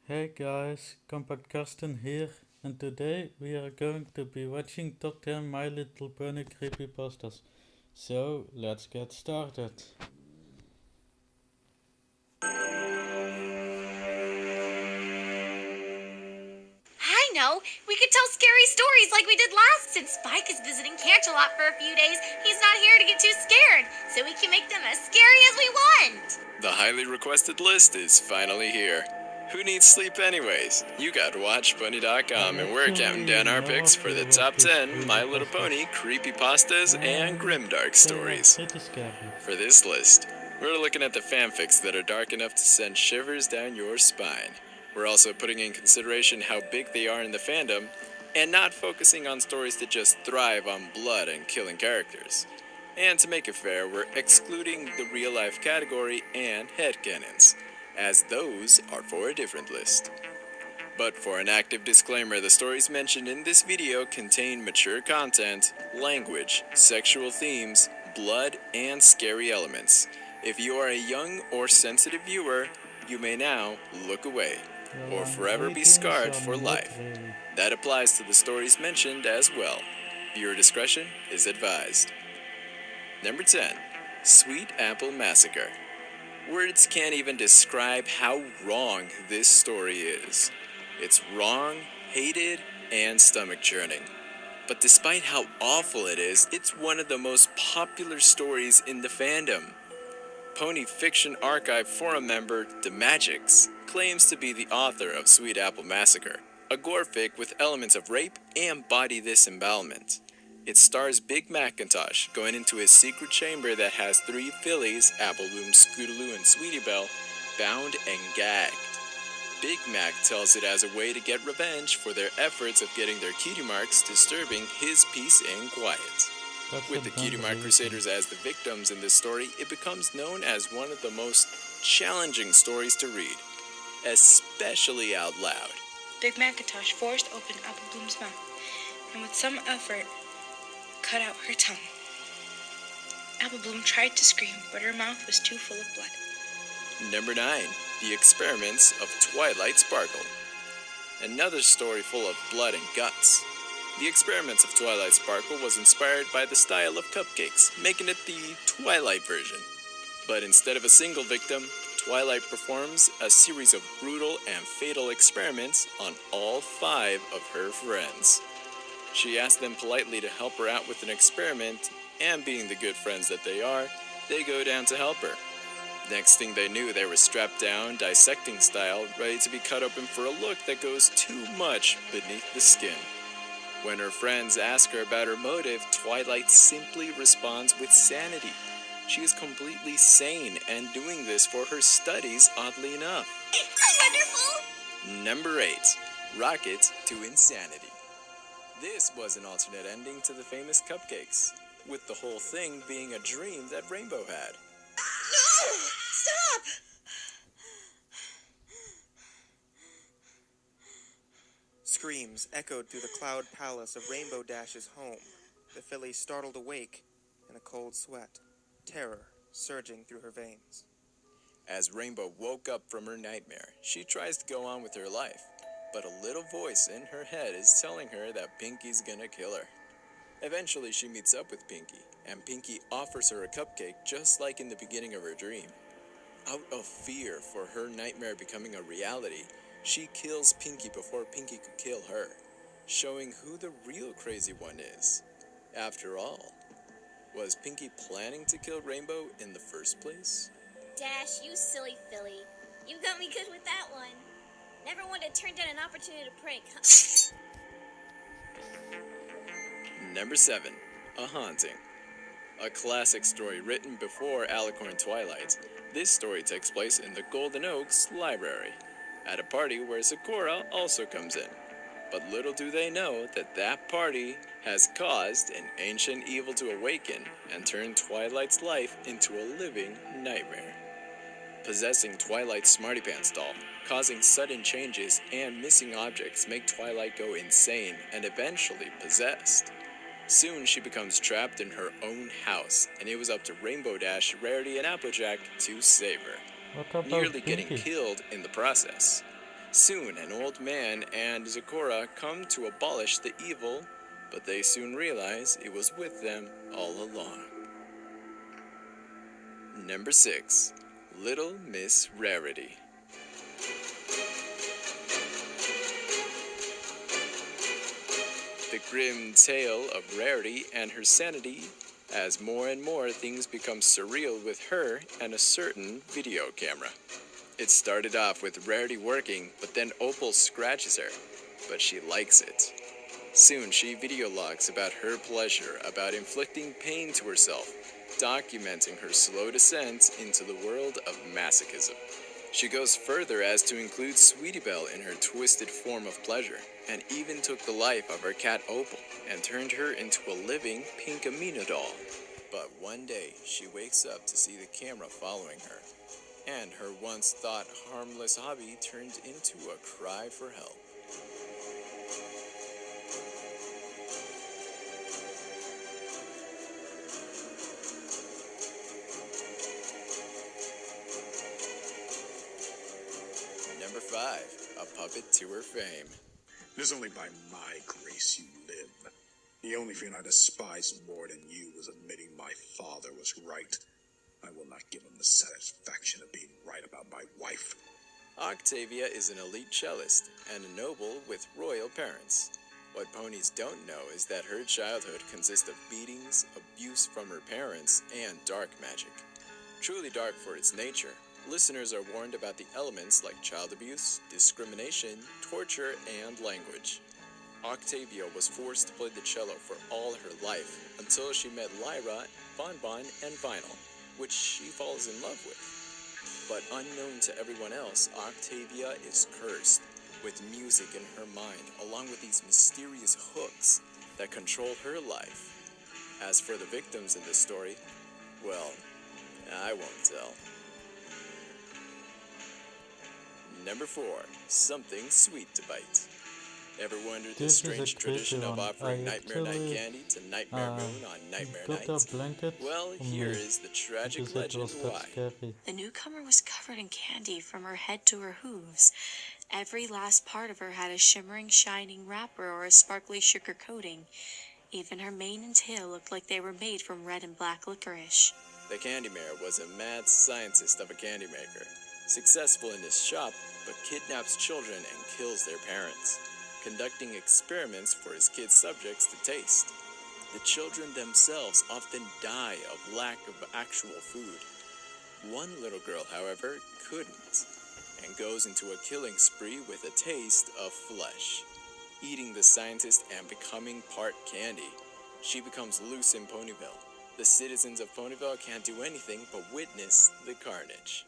Hey guys, Compact Carsten here, and today we are going to be watching top 10 My Little Pony creepypastas. So let's get started. I know. We could tell scary stories like we did last. Since Spike is visiting Canterlot for a few days, he's not here to get too scared, so we can make them as scary as we want. The highly requested list is finally here. Who needs sleep anyways? You got WatchBunny.com and we're counting down our picks for the top 10 My Little Pony creepypastas and grimdark stories. Pretty scary. For this list, we're looking at the fanfics that are dark enough to send shivers down your spine. We're also putting in consideration how big they are in the fandom and not focusing on stories that just thrive on blood and killing characters. And to make it fair, we're excluding the real-life category and headcanons, as those are for a different list. But for an active disclaimer, the stories mentioned in this video contain mature content, language, sexual themes, blood, and scary elements. If you are a young or sensitive viewer, you may now look away, or forever be scarred for life. That applies to the stories mentioned as well. Viewer discretion is advised. Number 10. Sweet Apple Massacre. Words can't even describe how wrong this story is. It's wrong, hated, and stomach-churning. But despite how awful it is, it's one of the most popular stories in the fandom. Pony Fiction Archive forum member DeMagix claims to be the author of Sweet Apple Massacre, a gore fic with elements of rape and body disembowelment. It stars Big Macintosh going into his secret chamber that has 3 fillies, Applebloom, Scootaloo, and Sweetie Belle, bound and gagged. Big Mac tells it as a way to get revenge for their efforts of getting their cutie marks disturbing his peace and quiet. With the cutie mark crusaders as the victims in this story, it becomes known as one of the most challenging stories to read, especially out loud. Big Macintosh forced open Applebloom's mouth, and with some effort, cut out her tongue. Applebloom tried to scream, but her mouth was too full of blood. Number 9. The Experiments of Twilight Sparkle. Another story full of blood and guts. The Experiments of Twilight Sparkle was inspired by the style of cupcakes, making it the Twilight version. But instead of a single victim, Twilight performs a series of brutal and fatal experiments on all 5 of her friends. She asked them politely to help her out with an experiment, and being the good friends that they are, they go down to help her. Next thing they knew, they were strapped down, dissecting style, ready to be cut open for a look that goes too much beneath the skin. When her friends ask her about her motive, Twilight simply responds with sanity. She is completely sane and doing this for her studies, oddly enough. Wonderful! Number 8. Rocket to Insanity. This was an alternate ending to the famous cupcakes, with the whole thing being a dream that Rainbow had. No! Stop! Screams echoed through the cloud palace of Rainbow Dash's home. The filly startled awake in a cold sweat, terror surging through her veins. As Rainbow woke up from her nightmare, she tries to go on with her life, but a little voice in her head is telling her that Pinky's gonna kill her. Eventually, she meets up with Pinky, and Pinky offers her a cupcake just like in the beginning of her dream. Out of fear for her nightmare becoming a reality, she kills Pinky before Pinky could kill her, showing who the real crazy one is. After all, was Pinky planning to kill Rainbow in the first place? Dash, you silly filly. You got me good with that one. Never wanted to turn down an opportunity to prank, huh? Number 7. A Haunting. A classic story written before Alicorn Twilight, this story takes place in the Golden Oaks Library, at a party where Sakura also comes in. But little do they know that that party has caused an ancient evil to awaken and turn Twilight's life into a living nightmare. Possessing Twilight's Smarty Pants doll, causing sudden changes and missing objects make Twilight go insane and eventually possessed. Soon she becomes trapped in her own house, and it was up to Rainbow Dash, Rarity, and Applejack to save her, What about nearly getting Pinky? killed in the process. Soon, an old man and Zecora come to abolish the evil, but they soon realize it was with them all along. Number 6. Little Miss Rarity. The grim tale of Rarity and her sanity as more and more things become surreal with her and a certain video camera. It started off with Rarity working, but then Opal scratches her, but she likes it. Soon she video logs about her pleasure, about inflicting pain to herself, documenting her slow descent into the world of masochism. She goes further as to include Sweetie Belle in her twisted form of pleasure, and even took the life of her cat Opal and turned her into a living pink Amino doll. But one day she wakes up to see the camera following her, and her once thought harmless hobby turned into a cry for help. Number 5. A puppet to her fame. It is only by my grace you live. The only thing I despise more than you was admitting my father was right. I will not give him the satisfaction of being right about my wife. Octavia is an elite cellist and a noble with royal parents. What ponies don't know is that her childhood consists of beatings, abuse from her parents, and dark magic. Truly dark for its nature, listeners are warned about the elements like child abuse, discrimination, torture, and language. Octavia was forced to play the cello for all her life until she met Lyra, Bonbon, and Vinyl, which she falls in love with. But unknown to everyone else, Octavia is cursed, with music in her mind, along with these mysterious hooks that control her life. As for the victims in this story, well, I won't tell. Number 4. Something sweet to bite. Ever wondered the This is a strange tradition of creepy one. offering I Nightmare Night actually, candy to Nightmare Moon on Nightmare got Nights? a blanket Well, on here me is the tragic because it legend was that why. scary. The newcomer was covered in candy from her head to her hooves. Every last part of her had a shimmering, shining wrapper or a sparkly sugar coating. Even her mane and tail looked like they were made from red and black licorice. The Candy Mayor was a mad scientist of a candy maker, successful in his shop, but kidnaps children and kills their parents, conducting experiments for his kids' subjects to taste. The children themselves often die of lack of actual food. One little girl, however, couldn't, and goes into a killing spree with a taste of flesh, eating the scientist and becoming part candy. She becomes loose in Ponyville. The citizens of Ponyville can't do anything but witness the carnage.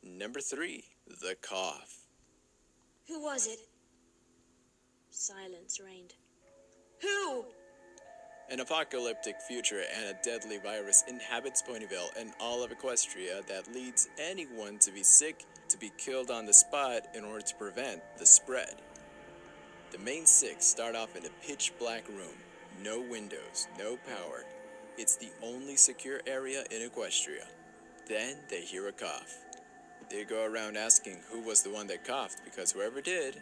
Number 3. The Cough. Who was it? Silence reigned. Who? An apocalyptic future and a deadly virus inhabits Ponyville and all of Equestria that leads anyone to be sick, to be killed on the spot in order to prevent the spread. The main 6 start off in a pitch black room. No windows, no power. It's the only secure area in Equestria. Then they hear a cough. They go around asking who was the one that coughed, because whoever did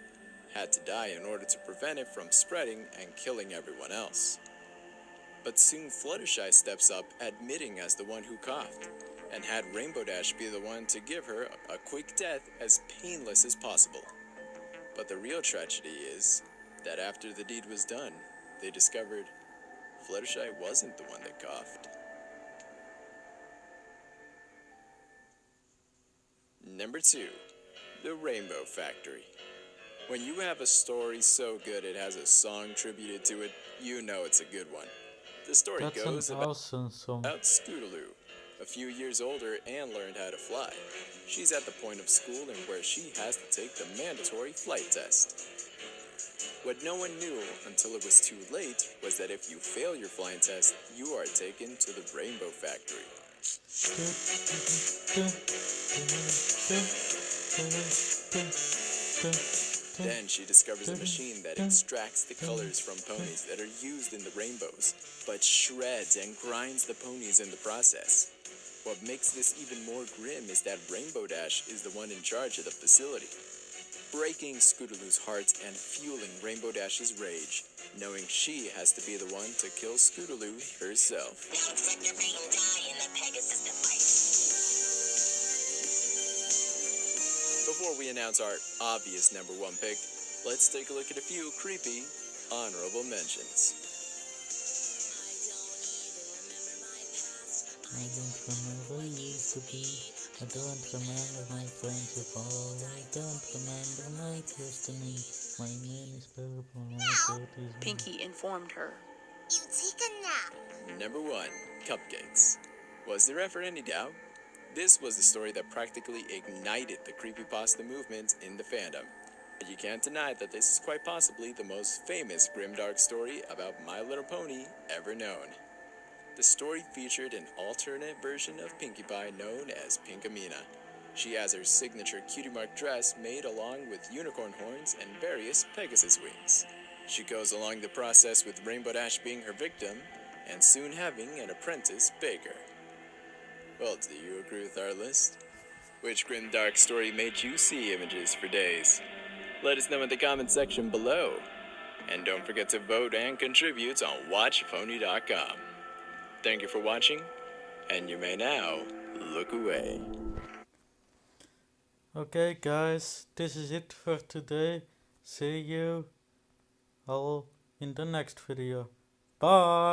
had to die in order to prevent it from spreading and killing everyone else. But soon Fluttershy steps up, admitting as the one who coughed, and had Rainbow Dash be the one to give her a quick death as painless as possible. But the real tragedy is that after the deed was done, they discovered Fluttershy wasn't the one that coughed. Number 2. The Rainbow Factory. When you have a story so good it has a song tributed to it, you know it's a good one. The story That's goes an awesome song. about Scootaloo, a few years older and learned how to fly. She's at the point of school in where she has to take the mandatory flight test. What no one knew until it was too late was that if you fail your flying test, you are taken to the Rainbow Factory. Then she discovers a machine that extracts the colors from ponies that are used in the rainbows, but shreds and grinds the ponies in the process. What makes this even more grim is that Rainbow Dash is the one in charge of the facility, breaking Scootaloo's heart and fueling Rainbow Dash's rage, knowing she has to be the one to kill Scootaloo herself. Before we announce our obvious number one pick, let's take a look at a few creepy honorable mentions. I don't remember who used to be. I don't remember my friends at all. I don't remember my destiny. My name is purple. My shirt is blue. Pinky informed her. You take a nap. Number 1. Cupcakes. Was there ever any doubt? This was the story that practically ignited the creepypasta movement in the fandom. You can't deny that this is quite possibly the most famous grimdark story about My Little Pony ever known. The story featured an alternate version of Pinkie Pie known as Pinkamena. She has her signature cutie mark dress made along with unicorn horns and various Pegasus wings. She goes along the process with Rainbow Dash being her victim and soon having an apprentice baker. Well, do you agree with our list? Which grimdark story made you see images for days? Let us know in the comment section below. And don't forget to vote and contribute on watchpony.com. Thank you for watching, and you may now look away. Okay guys, this is it for today. See you all in the next video. Bye!